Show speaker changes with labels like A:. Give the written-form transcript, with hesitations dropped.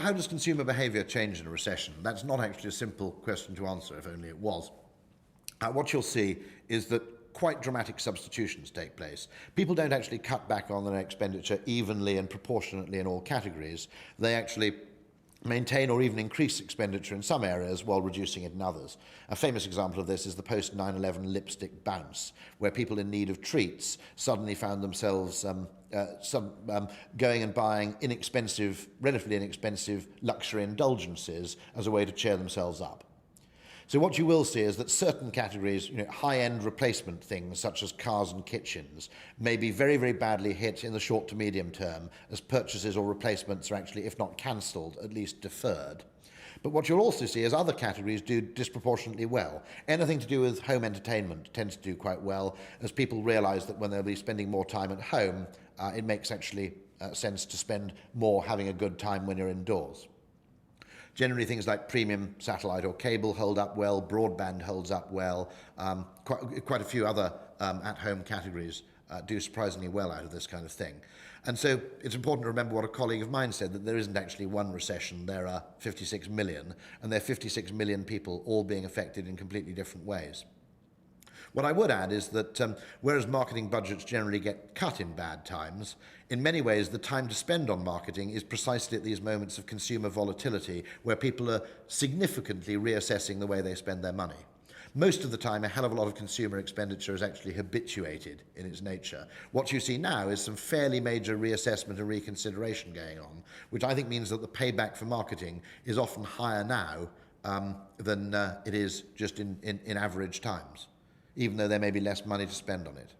A: how does consumer behaviour change in a recession? That's not actually a simple question to answer, if only it was. What you'll see is that quite dramatic substitutions take place. People don't actually cut back on their expenditure evenly and proportionately in all categories. They actually maintain or even increase expenditure in some areas while reducing it in others. A famous example of this is the post-9/11 lipstick bounce, where people in need of treats suddenly found themselves going and buying inexpensive, relatively inexpensive luxury indulgences as a way to cheer themselves up. So what you will see is that certain categories, high-end replacement things such as cars and kitchens, may be very, very badly hit in the short to medium term as purchases or replacements are actually, if not cancelled, at least deferred. But what you'll also see is other categories do disproportionately well. Anything to do with home entertainment tends to do quite well, as people realise that when they'll be spending more time at home, it makes actually sense to spend more having a good time when you're indoors. Generally, things like premium satellite or cable hold up well, broadband holds up well, quite a few other at-home categories do surprisingly well out of this kind of thing. And so it's important to remember what a colleague of mine said, that there isn't actually one recession, there are 56 million, and there are 56 million people all being affected in completely different ways. What I would add is that whereas marketing budgets generally get cut in bad times, in many ways the time to spend on marketing is precisely at these moments of consumer volatility where people are significantly reassessing the way they spend their money. Most of the time, a hell of a lot of consumer expenditure is actually habituated in its nature. What you see now is some fairly major reassessment and reconsideration going on, which I think means that the payback for marketing is often higher now than it is just in average times, even though there may be less money to spend on it.